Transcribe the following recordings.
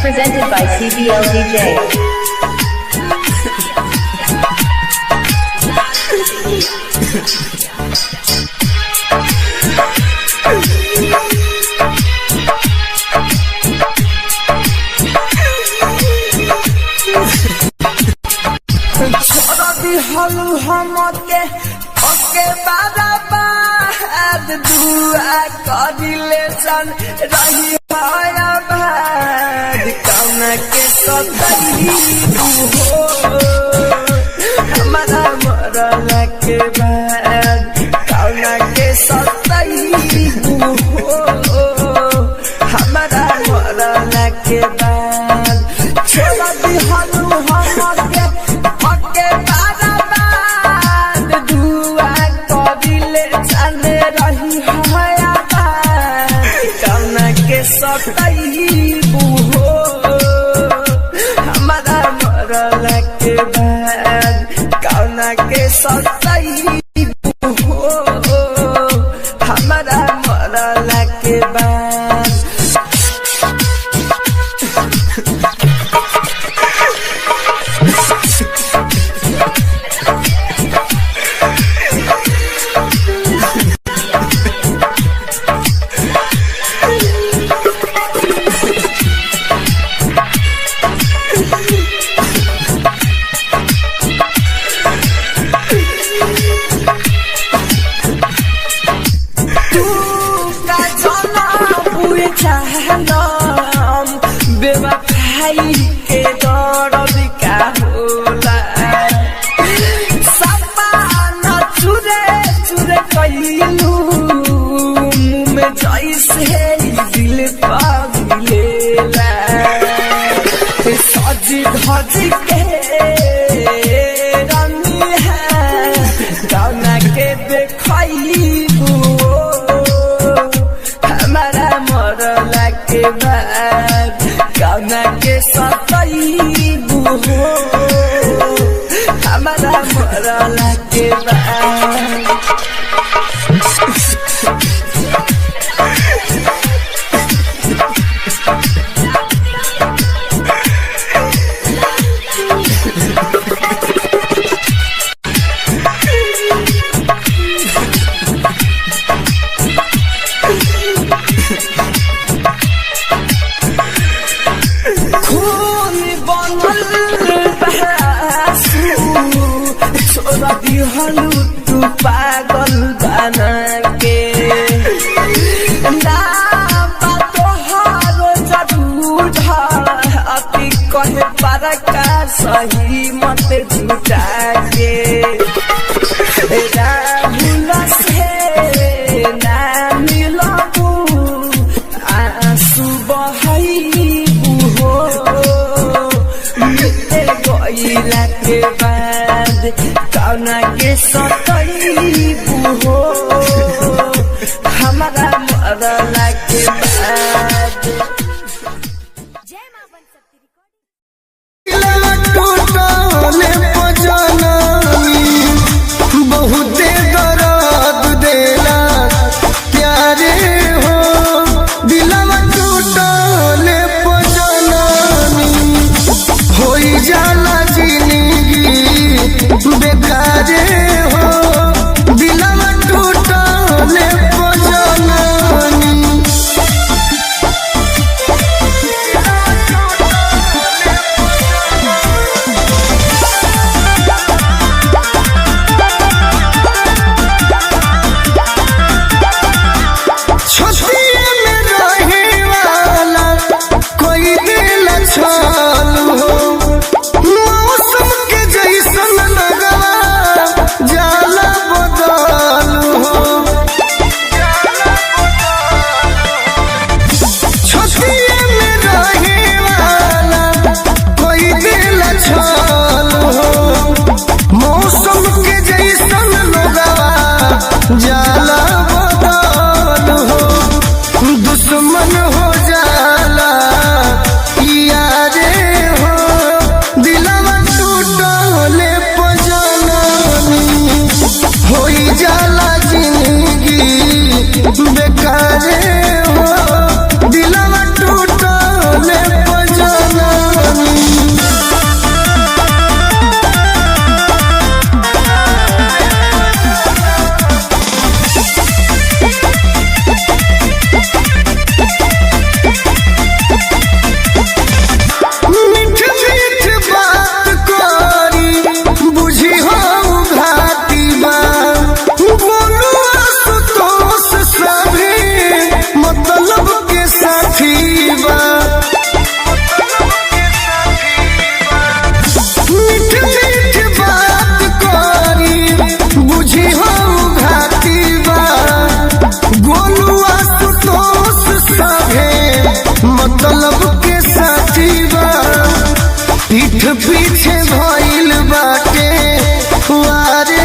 Presented by CBL DJ. हलू हमके ओके बाराबाद दुआ करिले सन रही हाया भाद कौन के सतही हो हमारा मरल के बाद कौन के सतही हो हमारा मरल के बाद छोड़ दी हलू हमके ओके हो हमारा मरल के बाद कौन के सतही हो हमारा मरल के बाद बेवफाई के दर्द का होला सपना चुरे चुरे कइलू मुँह में जैसे दिल पगलेला सजी धज के रंगी है कौना के देखइबू हमारा मरला के बाद कौन के सतही हो हमारा मरल के बाद हलू तू पागल बना के तोहारो जरूर अति कहे पर का सही मत झूठा के राहुल से ना मिलबू आंसू बहइबू हो मिटे गइला के बाद कौन के सतही हो हमारा मरल के बाद बहुते दर्द देला प्यारे हो दिलवा टूटले पजनानी होई जाला जिंदगी बेकारे हो पीठ पीछे भइल बाटे वारे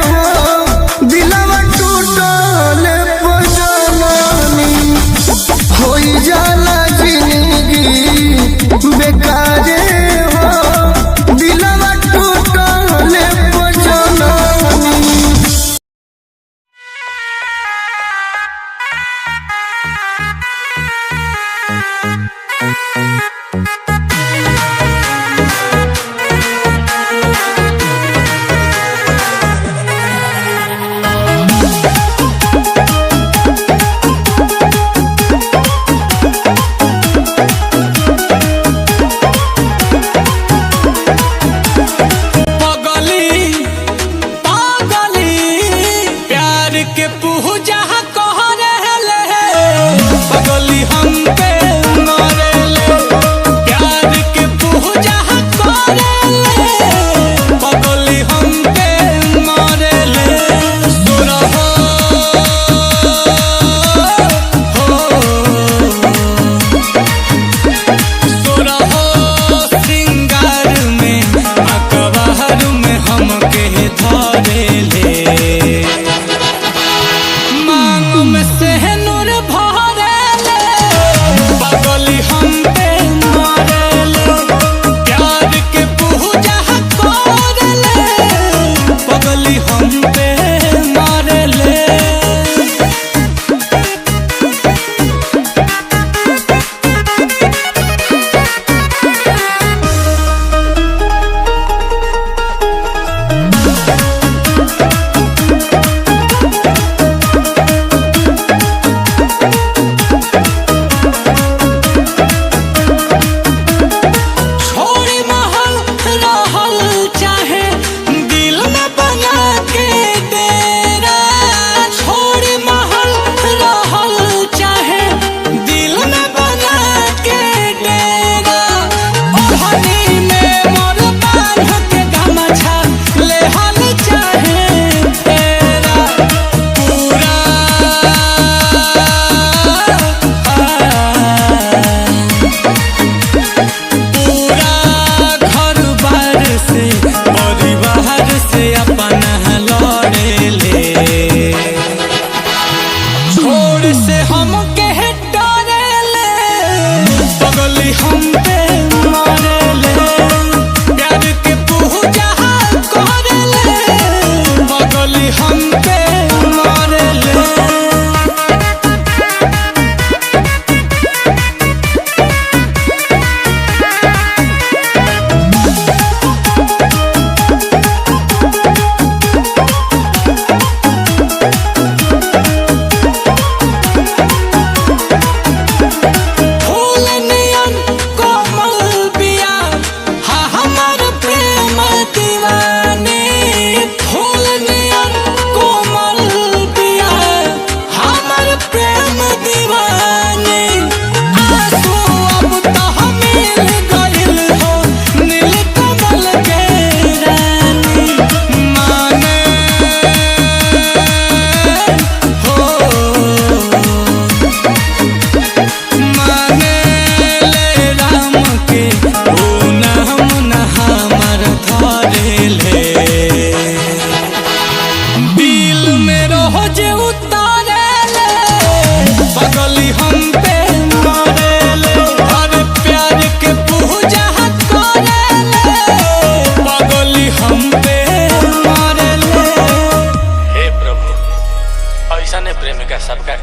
हो दिलवा टूटल पजननी होई जाला जिंदगी बेकारे हो दिलवा टूटल पजननी। प्रेम का सबका